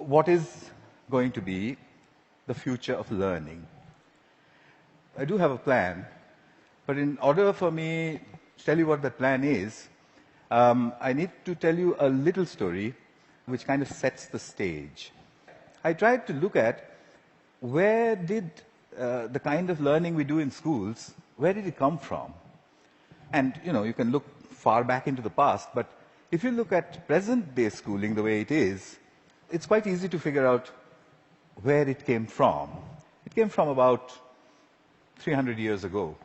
what is going to be the future of learning. I do have a plan, but in order for me to tell you what that plan is, I need to tell you a little story which kind of sets the stage. I tried to look at where did the kind of learning we do in schools, where did it come from? And, you can look far back into the past, but if you look at present-day schooling the way it is, it's quite easy to figure out where it came from. It came from about 300 years ago.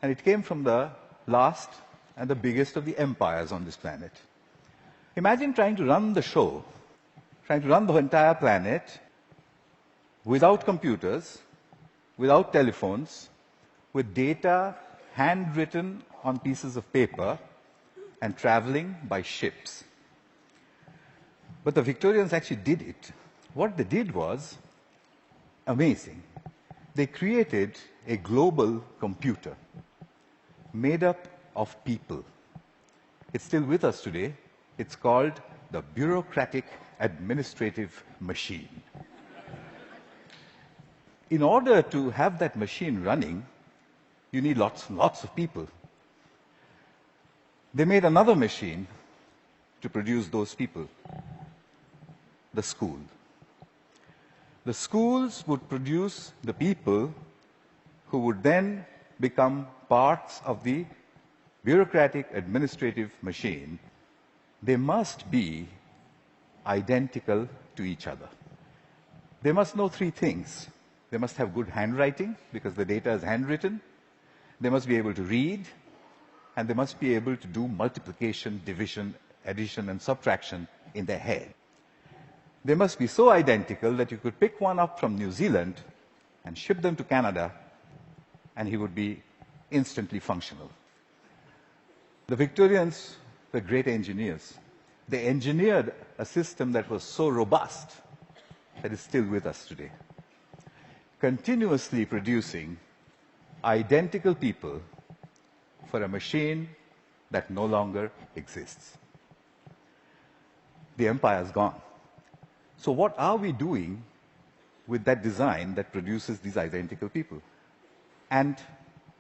And it came from the last and the biggest of the empires on this planet. Imagine trying to run the show, trying to run the entire planet without computers, without telephones, with data handwritten on pieces of paper and traveling by ships. But the Victorians actually did it. What they did was amazing. They created a global computer made up of people. It's still with us today. It's called the bureaucratic administrative machine. In order to have that machine running, you need lots and lots of people. They made another machine to produce those people, the school. The schools would produce the people who would then become parts of the bureaucratic administrative machine. They must be identical to each other. They must know three things. They must have good handwriting, because the data is handwritten. They must be able to read, and they must be able to do multiplication, division, addition, and subtraction in their head. They must be so identical that you could pick one up from New Zealand and ship them to Canada, and he would be instantly functional. The Victorians were great engineers. They engineered a system that was so robust that is still with us today, continuously producing identical people for a machine that no longer exists. The empire's gone. So what are we doing with that design that produces these identical people? And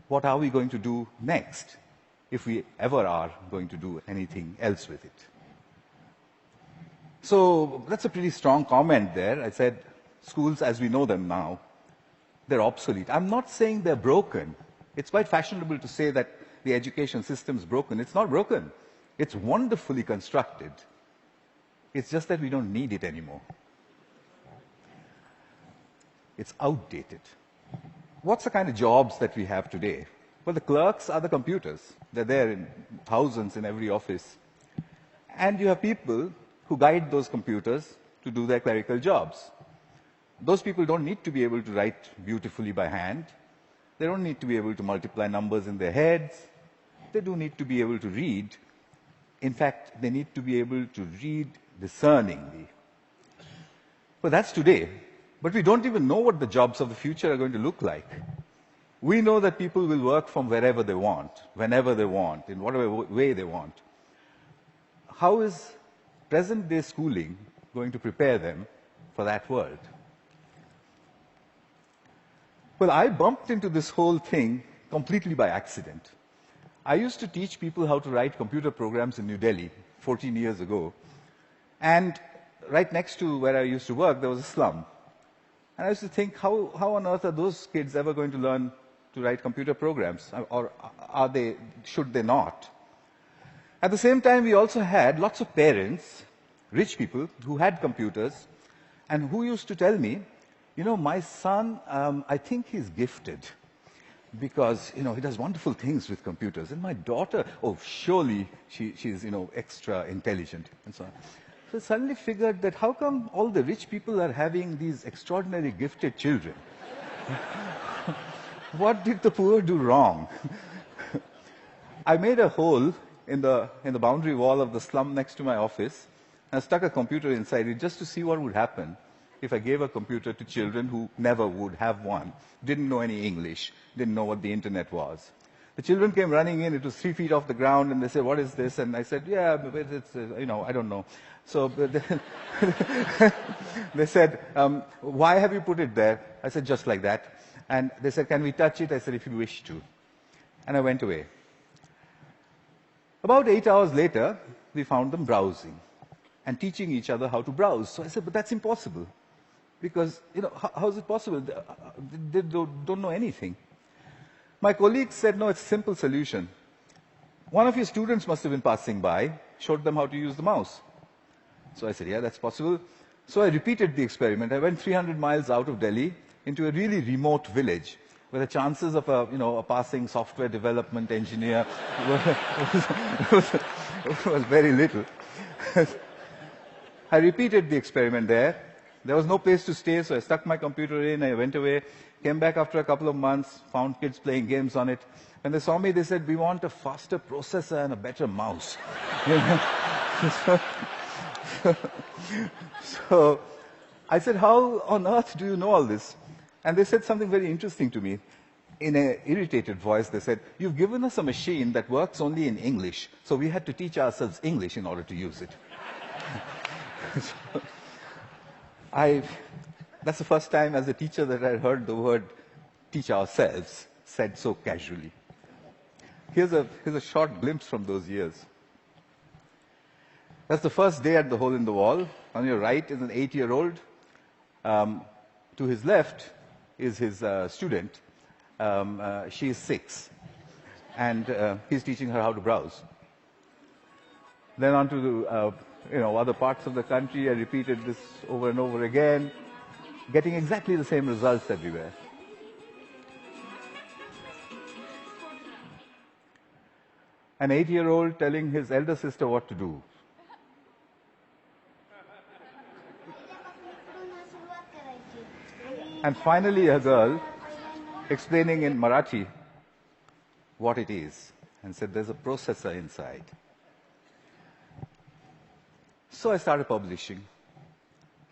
what are we going to do next, if we ever are going to do anything else with it? So that's a pretty strong comment there. I said schools as we know them now, they're obsolete. I'm not saying they're broken. It's quite fashionable to say that the education system's broken. It's not broken. It's wonderfully constructed. It's just that we don't need it anymore. It's outdated. What's the kind of jobs that we have today? Well, the clerks are the computers. They're there in thousands in every office. And you have people who guide those computers to do their clerical jobs. Those people don't need to be able to write beautifully by hand. They don't need to be able to multiply numbers in their heads. They do need to be able to read. In fact, they need to be able to read discerningly. But that's today. But we don't even know what the jobs of the future are going to look like. We know that people will work from wherever they want, whenever they want, in whatever way they want. How is present-day schooling going to prepare them for that world? Well, I bumped into this whole thing completely by accident. I used to teach people how to write computer programs in New Delhi 14 years ago. And right next to where I used to work, there was a slum. And I used to think, how on earth are those kids ever going to learn to write computer programs? Or should they not? At the same time, we also had lots of parents, rich people, who had computers, and who used to tell me, my son, I think he's gifted, because, he does wonderful things with computers. And my daughter, surely she's, extra intelligent, and so on. So I suddenly figured that how come all the rich people are having these extraordinarily gifted children? What did the poor do wrong? I made a hole in the boundary wall of the slum next to my office, and I stuck a computer inside it just to see what would happen if I gave a computer to children who never would have one, didn't know any English, didn't know what the internet was. The children came running in. It was 3 feet off the ground, and they said, "What is this?" And I said, "Yeah, but it's, I don't know." So they said, "Why have you put it there?" I said, "Just like that." And they said, "Can we touch it?" I said, "If you wish to." And I went away. About 8 hours later, we found them browsing and teaching each other how to browse. So I said, "But that's impossible. Because, how is it possible? They don't know anything." My colleagues said, "No, it's a simple solution. One of your students must have been passing by, showed them how to use the mouse." So I said, "Yeah, that's possible." So I repeated the experiment. I went 300 miles out of Delhi into a really remote village where the chances of a passing software development engineer was very little. I repeated the experiment there. There was no place to stay, so I stuck my computer in, I went away, came back after a couple of months, found kids playing games on it. When they saw me, they said, "We want a faster processor and a better mouse." So I said, "How on earth do you know all this?" And they said something very interesting to me. In an irritated voice, they said, "You've given us a machine that works only in English, so we had to teach ourselves English in order to use it." So, that's the first time as a teacher that I heard the word "teach ourselves" said so casually. Here's a short glimpse from those years. That's the first day at the Hole in the Wall. On your right is an 8-year-old. To his left is his student. She is 6. And he's teaching her how to browse. Then on to the, other parts of the country. I repeated this over and over again, getting exactly the same results everywhere. An 8-year-old telling his elder sister what to do. And finally, a girl explaining in Marathi what it is and said, "There's a processor inside." So I started publishing.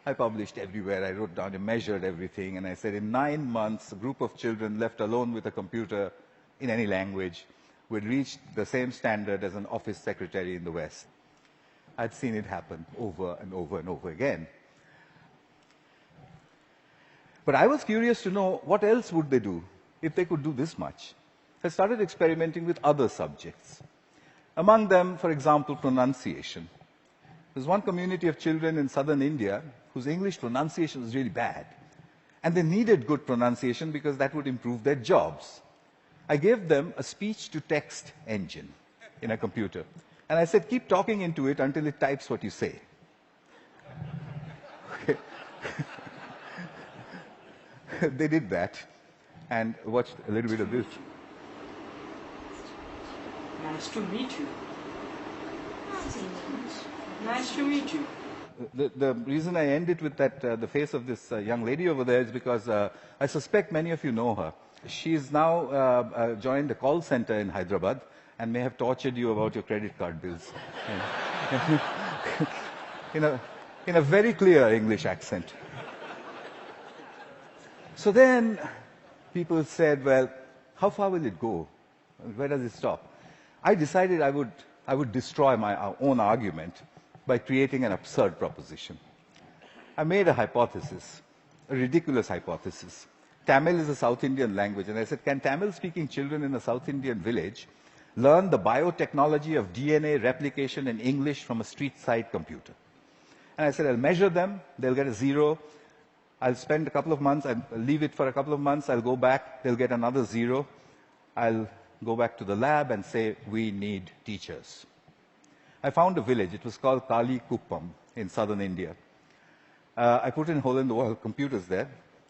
I published everywhere. I wrote down and measured everything. And I said, in 9 months, a group of children left alone with a computer in any language would reach the same standard as an office secretary in the West. I'd seen it happen over and over and over again. But I was curious to know what else would they do if they could do this much. I started experimenting with other subjects. Among them, for example, pronunciation. There's one community of children in southern India whose English pronunciation was really bad. And they needed good pronunciation because that would improve their jobs. I gave them a speech-to-text engine in a computer. And I said, "Keep talking into it until it types what you say." Okay. They did that and watched a little bit of this. Nice to meet you. Nice to meet you. The reason I end it with that, the face of this young lady over there is because I suspect many of you know her. She's now joined a call center in Hyderabad and may have tortured you about your credit card bills. in a very clear English accent. So then people said, "Well, how far will it go? Where does it stop?" I decided I would destroy my own argument by creating an absurd proposition. I made a hypothesis, a ridiculous hypothesis. Tamil is a South Indian language, and I said, can Tamil-speaking children in a South Indian village learn the biotechnology of DNA replication in English from a street-side computer? And I said, I'll measure them, they'll get a 0. I'll spend a couple of months, I'll leave it for a couple of months, I'll go back, they'll get another 0. I'll go back to the lab and say, we need teachers. I found a village, it was called Kali Kuppam in southern India. I put in hole-in-the-wall computers there,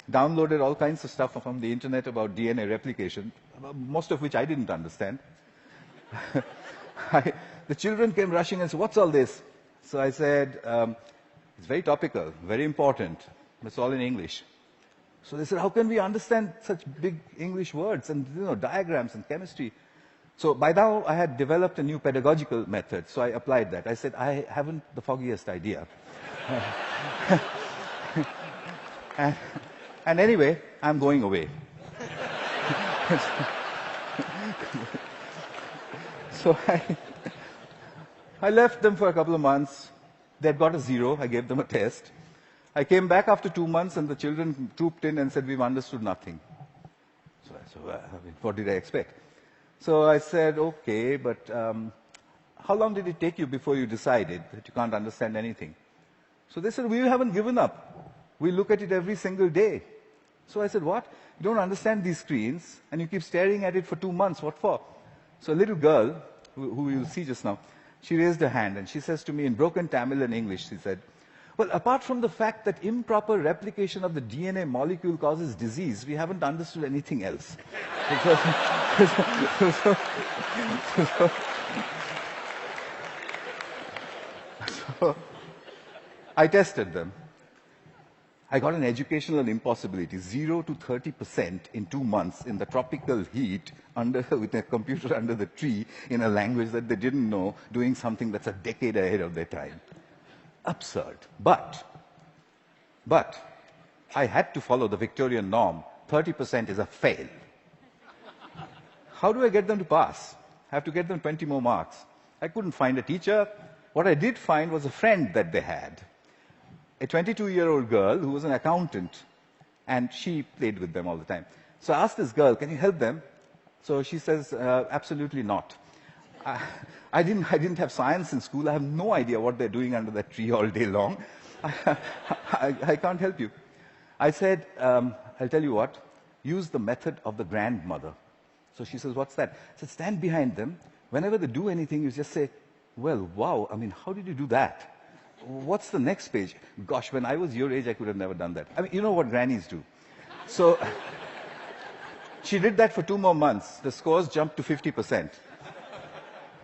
downloaded all kinds of stuff from the internet about DNA replication, most of which I didn't understand. The children came rushing and said, what's all this? So I said, it's very topical, very important. It's all in English. So they said, how can we understand such big English words and diagrams and chemistry? So by now I had developed a new pedagogical method, so I applied that. I said, I haven't the foggiest idea. and anyway, I'm going away. So I left them for a couple of months. They'd got a 0. I gave them a test. I came back after 2 months and the children trooped in and said, we've understood nothing. So I said, well, I mean, what did I expect? So I said, okay, but how long did it take you before you decided that you can't understand anything? So they said, we haven't given up. We look at it every single day. So I said, what? You don't understand these screens and you keep staring at it for 2 months. What for? So a little girl, who you'll see just now, she raised her hand and she says to me in broken Tamil and English, she said, well, apart from the fact that improper replication of the DNA molecule causes disease, we haven't understood anything else. So I tested them. I got an educational impossibility, 0 to 30% in 2 months in the tropical heat with a computer under the tree in a language that they didn't know, doing something that's a decade ahead of their time. Absurd. But I had to follow the Victorian norm. 30% is a fail. How do I get them to pass? I have to get them 20 more marks. I couldn't find a teacher. What I did find was a friend that they had. A 22-year-old girl who was an accountant, and she played with them all the time. So I asked this girl, can you help them? So she says, absolutely not. I didn't have science in school. I have no idea what they're doing under that tree all day long. I can't help you. I said, I'll tell you what, use the method of the grandmother. So she says, what's that? I said, stand behind them. Whenever they do anything, you just say, well, wow, I mean, how did you do that? What's the next page? Gosh, when I was your age, I could have never done that. I mean, you know what grannies do. So she did that for 2 more months. The scores jumped to 50%.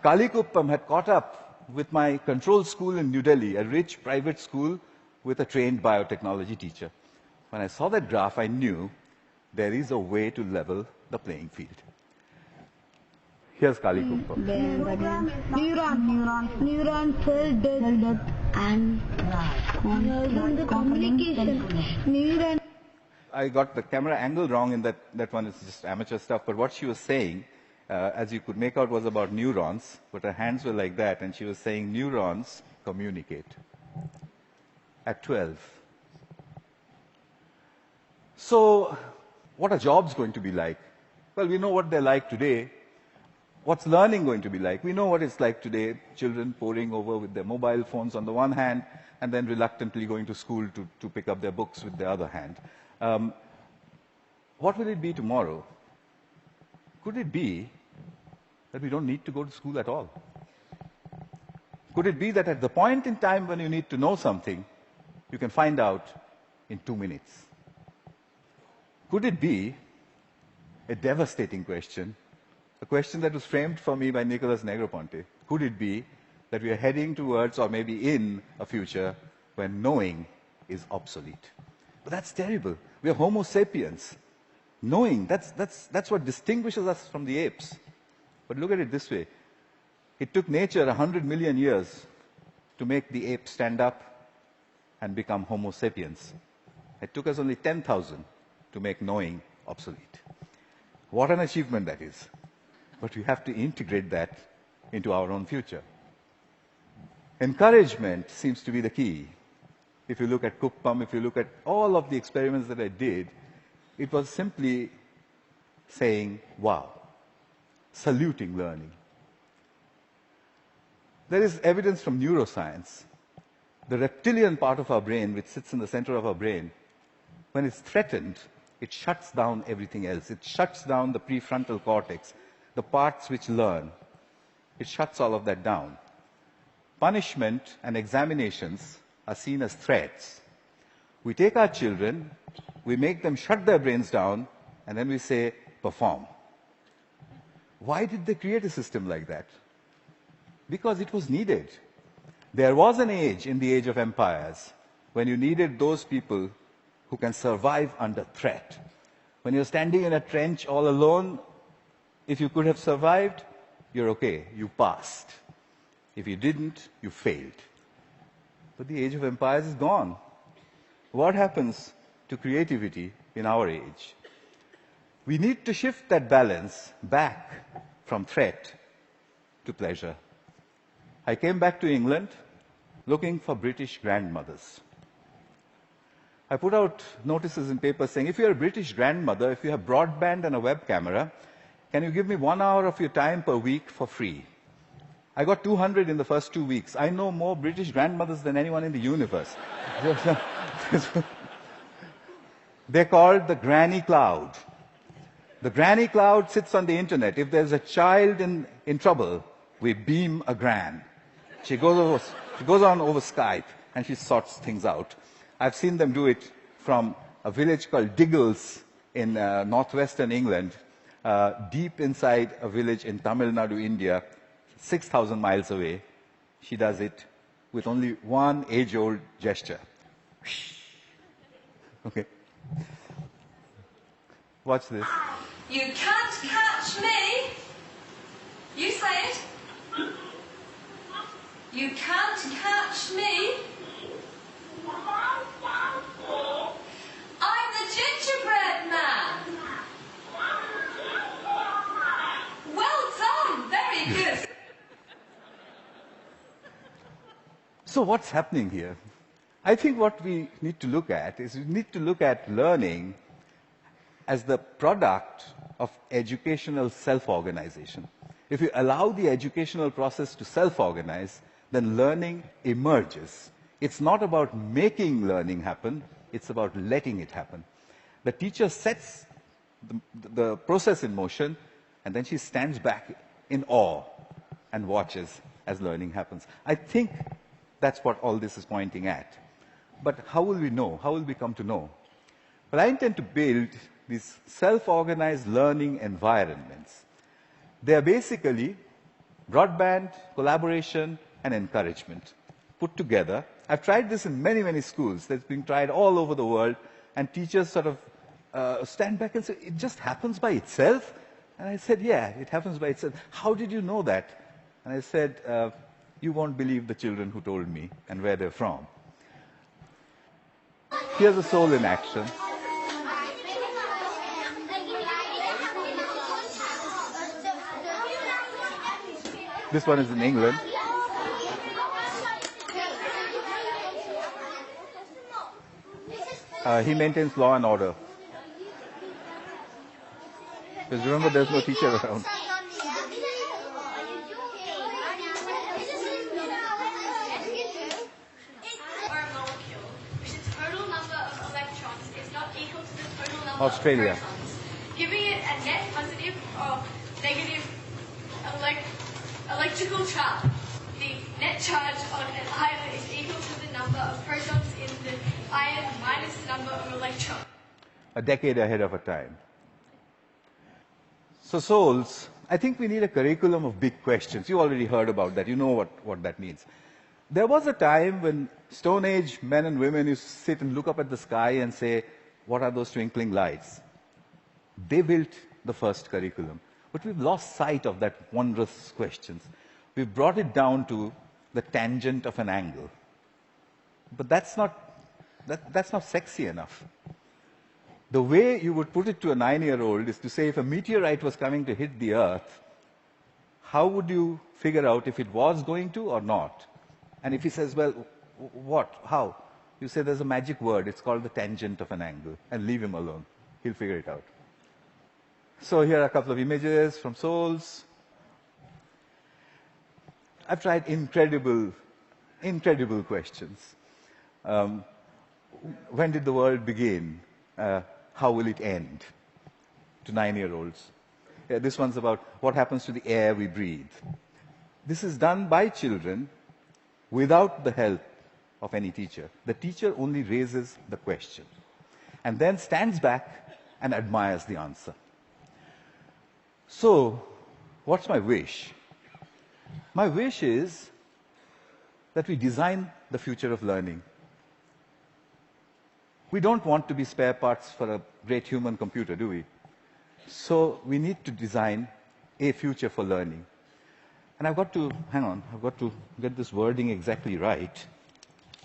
Kalikuppam had caught up with my control school in New Delhi, a rich private school with a trained biotechnology teacher. When I saw that graph, I knew there is a way to level the playing field. Here's Kalikuppam. Neuron cell death and communication. Neuron. I got the camera angle wrong in that one is just amateur stuff, but what she was saying, as you could make out, was about neurons, but her hands were like that, and she was saying neurons communicate at 12. So, what are jobs going to be like? Well, we know what they're like today. What's learning going to be like? We know what it's like today, children poring over with their mobile phones on the one hand, and then reluctantly going to school to pick up their books with the other hand. What will it be tomorrow? Could it be that we don't need to go to school at all? Could it be that at the point in time when you need to know something, you can find out in 2 minutes? Could it be a devastating question, a question that was framed for me by Nicholas Negroponte? Could it be that we are heading towards, or maybe in, a future when knowing is obsolete? But that's terrible. We are Homo sapiens. Knowing, that's what distinguishes us from the apes. But look at it this way. It took nature 100 million years to make the ape stand up and become Homo sapiens. It took us only 10,000 to make knowing obsolete. What an achievement that is. But we have to integrate that into our own future. Encouragement seems to be the key. If you look at Kuppam, if you look at all of the experiments that I did, it was simply saying, wow, saluting learning. There is evidence from neuroscience. The reptilian part of our brain, which sits in the center of our brain, when it's threatened, it shuts down everything else. It shuts down the prefrontal cortex, the parts which learn. It shuts all of that down. Punishment and examinations are seen as threats. We take our children, we make them shut their brains down, and then we say, perform. Why did they create a system like that? Because it was needed. There was an age, in the age of empires, when you needed those people who can survive under threat. When you're standing in a trench all alone, if you could have survived, you're okay, you passed. If you didn't, you failed. But the age of empires is gone. What happens to creativity in our age? We need to shift that balance back from threat to pleasure. I came back to England looking for British grandmothers. I put out notices in papers saying, if you're a British grandmother, if you have broadband and a web camera, can you give me 1 hour of your time per week for free? I got 200 in the first 2 weeks. I know more British grandmothers than anyone in the universe. They're called the granny cloud. The granny cloud sits on the internet. If there's a child in trouble, we beam a gran. She goes on over Skype and she sorts things out. I've seen them do it from a village called Diggles in northwestern England, deep inside a village in Tamil Nadu, India, 6,000 miles away. She does it with only one age-old gesture. Okay. Watch this. You can't catch me. You say it. You can't catch me. I'm the gingerbread man. Well done. Very good. So what's happening here? I think what we need to look at is we need to look at learning as the product of educational self-organization. If you allow the educational process to self-organize, then learning emerges. It's not about making learning happen, it's about letting it happen. The teacher sets the process in motion, and then she stands back in awe and watches as learning happens. I think that's what all this is pointing at. But how will we know? How will we come to know? Well, I intend to build these self-organized learning environments. They are basically broadband, collaboration, and encouragement put together. I've tried this in many, many schools. That's being tried all over the world, and teachers sort of stand back and say, it just happens by itself? And I said, yeah, it happens by itself. How did you know that? And I said, you won't believe the children who told me and where they're from. Here's a soul in action. This one is in England. He maintains law and order. Because remember, there's no teacher around. Australia. Giving it a net positive or negative electrical charge. The net charge on an ion is equal to the number of protons in the ion minus the number of electrons. A decade ahead of our time. So souls, I think we need a curriculum of big questions. You already heard about that. You know what that means. There was a time when Stone Age men and women used to sit and look up at the sky and say, what are those twinkling lights? They built the first curriculum. But we've lost sight of that wondrous questions. We've brought it down to the tangent of an angle. But that's not sexy enough. The way you would put it to a 9-year-old is to say, if a meteorite was coming to hit the Earth, how would you figure out if it was going to or not? And if he says, well, what? How? You say there's a magic word. It's called the tangent of an angle. And leave him alone. He'll figure it out. So here are a couple of images from souls. I've tried incredible questions. When did the world begin? How will it end? To 9-year-olds. Yeah, this one's about what happens to the air we breathe. This is done by children without the help of any teacher. The teacher only raises the question and then stands back and admires the answer. So, what's my wish? My wish is that we design the future of learning. We don't want to be spare parts for a great human computer, do we? So we need to design a future for learning. And I've got to get this wording exactly right,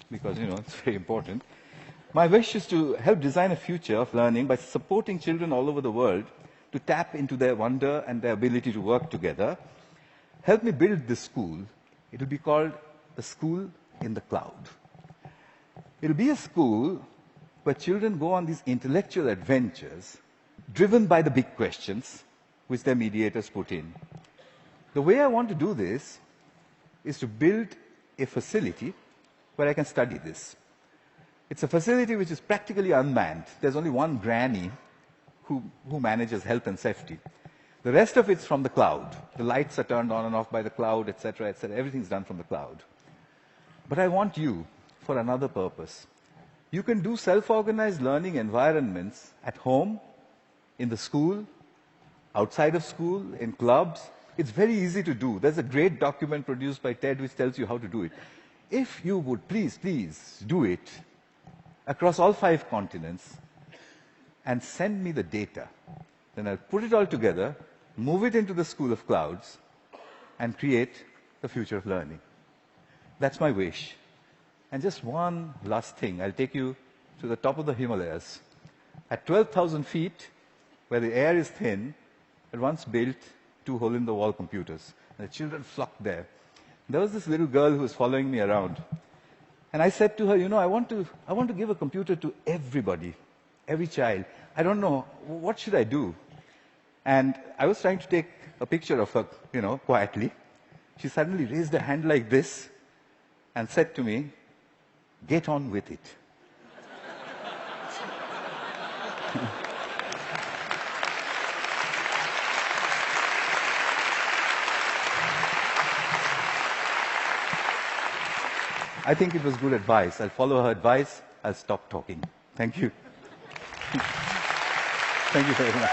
because, it's very important. My wish is to help design a future of learning by supporting children all over the world to tap into their wonder and their ability to work together, help me build this school. It will be called a school in the cloud. It will be a school where children go on these intellectual adventures driven by the big questions which their mediators put in. The way I want to do this is to build a facility where I can study this. It's a facility which is practically unmanned. There's only one granny who manages health and safety. The rest of it's from the cloud. The lights are turned on and off by the cloud, etc., etc. Everything's done from the cloud. But I want you for another purpose. You can do self-organized learning environments at home, in the school, outside of school, in clubs. It's very easy to do. There's a great document produced by TED which tells you how to do it. If you would please do it across all 5 continents and send me the data, then I'll put it all together, move it into the School of Clouds, and create the future of learning. That's my wish. And just one last thing. I'll take you to the top of the Himalayas. At 12,000 feet, where the air is thin, I once built 2 hole-in-the-wall computers. And the children flocked there. There was this little girl who was following me around. And I said to her, you know, I want to give a computer to everybody, every child. I don't know, what should I do? And I was trying to take a picture of her, you know, quietly. She suddenly raised her hand like this and said to me, "Get on with it." I think it was good advice. I'll follow her advice. I'll stop talking. Thank you. Thank you very much.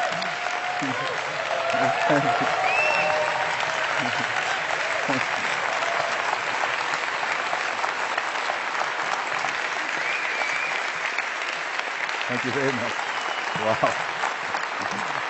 Thank you very much. Wow.